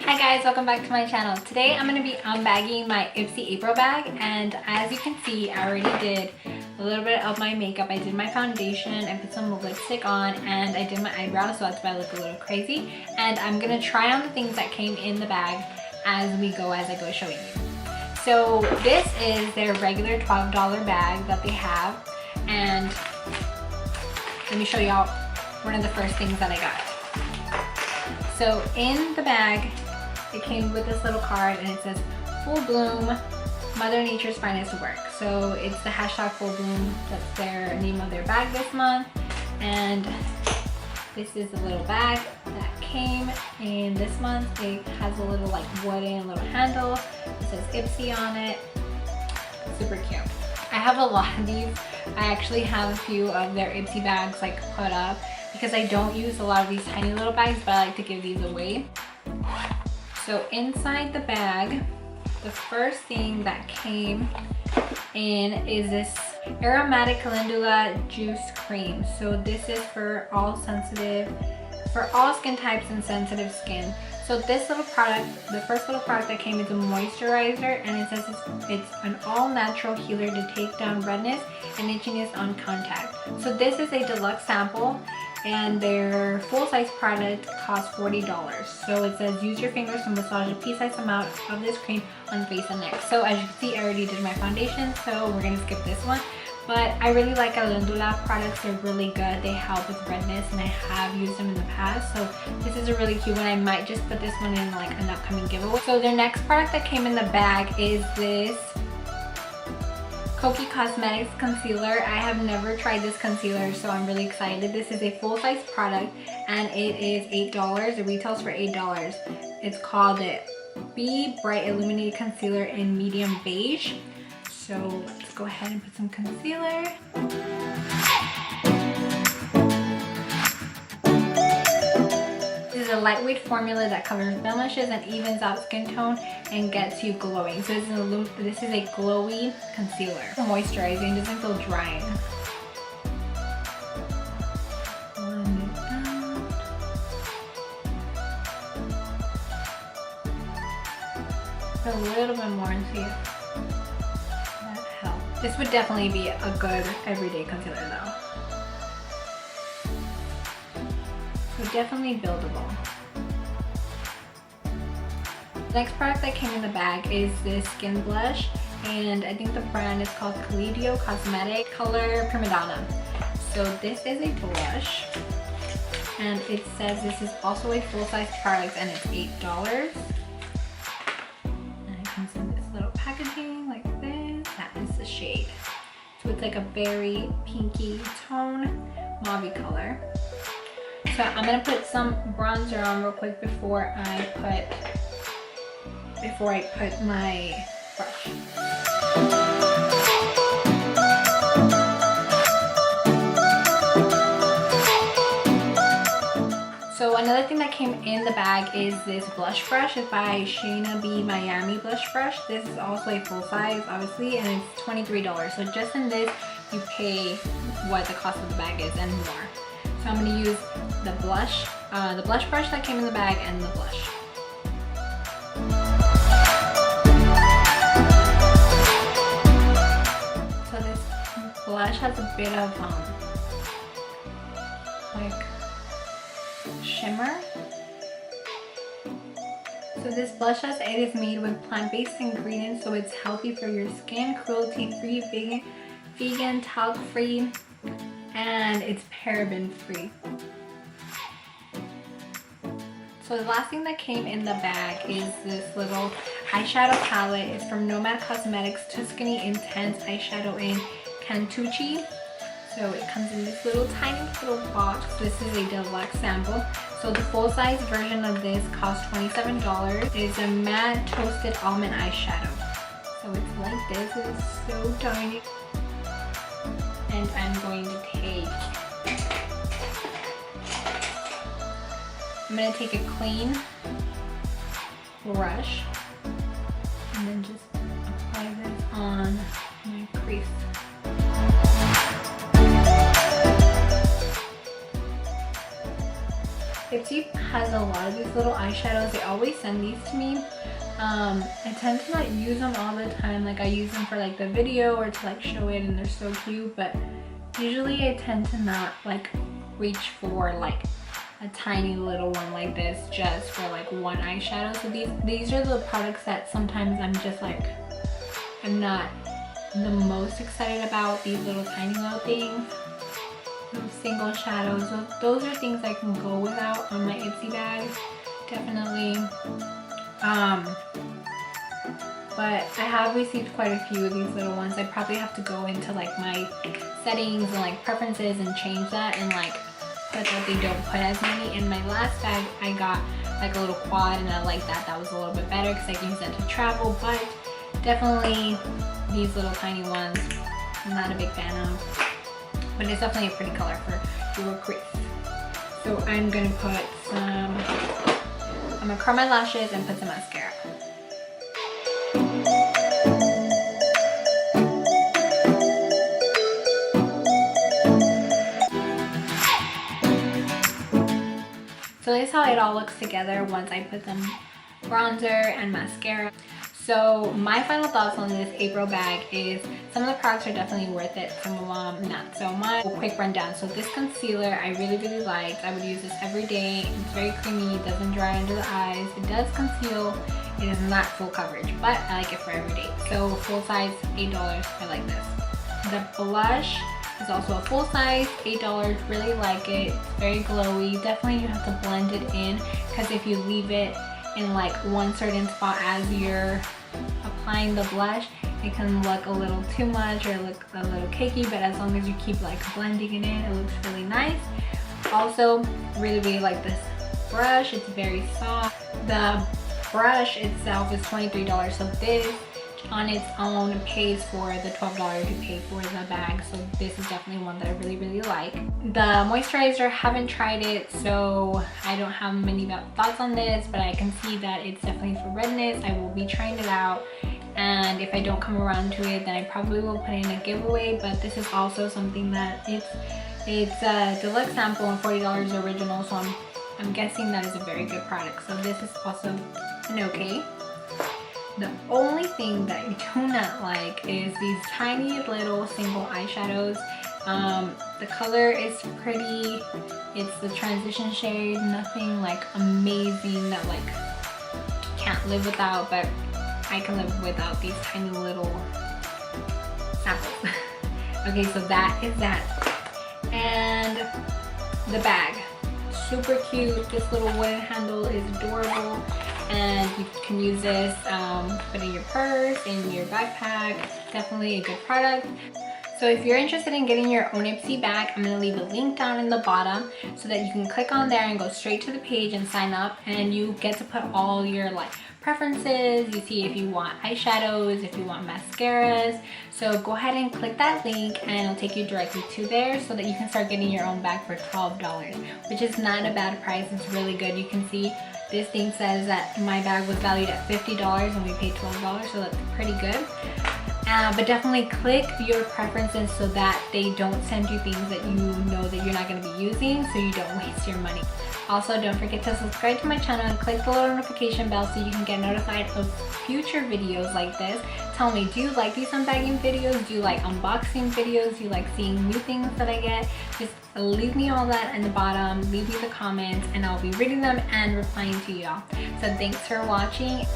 Hi guys, welcome back to my channel. Today I'm going to be unbagging my Ipsy April bag, and as you can see I already did a little bit of my makeup. I did my foundation, I put some lipstick on, and I did my eyebrows, so that's why I look a little crazy. And I'm going to try on the things that came in the bag as I go showing you. So this is their regular $12 bag that they have, and let me show y'all one of the first things that I got. So in the bag, it came with this little card and it says Full Bloom, Mother Nature's Finest Work. So it's the hashtag Full Bloom, that's their name of their bag this month. And this is the little bag that came in this month. It has a little like wooden little handle. It says Ipsy on it. Super cute. I have a lot of these. I actually have a few of their Ipsy bags like put up because I don't use a lot of these tiny little bags, but I like to give these away. So inside the bag, the first thing that came in is this aromatic calendula juice cream. So this is for all skin types and sensitive skin. So this little product, the first little product that came is a moisturizer, and it says it's an all-natural healer to take down redness and itchiness on contact. So this is a deluxe sample, and their full-size product costs $40. So it says use your fingers to massage a pea-sized amount of this cream on the face and neck. So as you can see, I already did my foundation, so we're gonna skip this one. But I really like calendula products. They're really good. They help with redness, and I have used them in the past. So this is a really cute one. I might just put this one in like an upcoming giveaway. So their next product that came in the bag is this Kokie Cosmetics concealer. I have never tried this concealer, so I'm really excited. This is a full-size product and it is $8. It retails for $8. It's called the Be Bright Illuminated Concealer in medium beige. So let's go ahead and put some concealer. This is a lightweight formula that covers blemishes and evens out skin tone and gets you glowing. So this is a glowy concealer. Moisturizing, doesn't feel drying. Blend it out. Put a little bit more and see if that helps. This would definitely be a good everyday concealer though. So definitely buildable. The next product that came in the bag is this skin blush, and I think the brand is called Ipsy Cosmetic Color Prima Donna. So this is a blush, and it says this is also a full-size product and it's $8. And it comes in this little packaging like this. That is the shade. So it's like a berry pinky tone, mauve color. So I'm gonna put some bronzer on real quick before I put my brush. So another thing that came in the bag is this blush brush. It's by Shayna B Miami blush brush. This is also a full size, obviously, and it's $23. So just in this, you pay what the cost of the bag is and more. So I'm going to use the blush brush that came in the bag and the blush. So this blush has a bit of like shimmer. So this blush is made with plant-based ingredients, so it's healthy for your skin, cruelty-free, vegan, talc-free, and it's paraben-free. So the last thing that came in the bag is this little eyeshadow palette. It's from Nomad Cosmetics Tuscany Intense Eyeshadow in Cantucci. So it comes in this little tiny little box. This is a deluxe sample. So the full-size version of this costs $27. It's a matte toasted almond eyeshadow. So it's like this. It's so tiny. And I'm going to take a clean brush and then just apply this on my crease. Ipsy has a lot of these little eyeshadows. They always send these to me. I tend to not use them all the time. Like I use them for like the video or to like show it, and they're so cute, but usually I tend to not like reach for like a tiny little one like this just for like one eyeshadow. So these are the products that sometimes I'm just like, I'm not the most excited about. These little tiny little things, those single shadows, those are things I can go without on my Ipsy bag, definitely. But I have received quite a few of these little ones. I probably have to go into like my settings and like preferences and change that and like put that they don't put as many. In my last bag I got like a little quad, and I like that. That was a little bit better because I can use that to travel. But definitely these little tiny ones I'm not a big fan of, but it's definitely a pretty color for your crease. So I'm gonna put some, I'm gonna curl my lashes and put some mascara. So this is how it all looks together once I put some bronzer and mascara. So my final thoughts on this April bag is some of the products are definitely worth it, some of them not so much. A quick rundown. So this concealer I really liked. I would use this every day. It's very creamy, it doesn't dry under the eyes, it does conceal. It is not full coverage, but I like it for every day. So full size, $8, I like this. The blush is also a full size, $8, really like it. It's very glowy. Definitely you have to blend it in, because if you leave it in like one certain spot as you're applying the blush, it can look a little too much or look a little cakey, but as long as you keep like blending it in, it looks really nice. Also, really like this brush. It's very soft. The brush itself is $23, so this on its own pays for the $12 you pay for the bag. So this is definitely one that I really like. The moisturizer, haven't tried it, so I don't have many thoughts on this, but I can see that it's definitely for redness. I will be trying it out, and if I don't come around to it, then I probably will put in a giveaway. But this is also something that it's a deluxe sample and $40 original, so I'm guessing that is a very good product. So this is also an okay. The only thing that I do not like is these tiny little single eyeshadows. The color is pretty. It's the transition shade, nothing like amazing that like can't live without, but I can live without these tiny little samples. Okay, so that is that. And the bag, super cute. This little wooden handle is adorable, and you can use this, put in your purse, in your backpack. Definitely a good product. So if you're interested in getting your own Ipsy bag, I'm gonna leave a link down in the bottom so that you can click on there and go straight to the page and sign up, and you get to put all your like preferences. You see if you want eyeshadows, if you want mascaras. So go ahead and click that link and it'll take you directly to there so that you can start getting your own bag for $12, which is not a bad price. It's really good. You can see this thing says that my bag was valued at $50 and we paid $12, so that's pretty good. But definitely click your preferences so that they don't send you things that you know that you're not going to be using, so you don't waste your money. Also, don't forget to subscribe to my channel and click the little notification bell so you can get notified of future videos like this. Tell me, do you like these unbagging videos? Do you like unboxing videos? Do you like seeing new things that I get? Just leave me all that in the bottom, leave me the comments, and I'll be reading them and replying to y'all. So thanks for watching.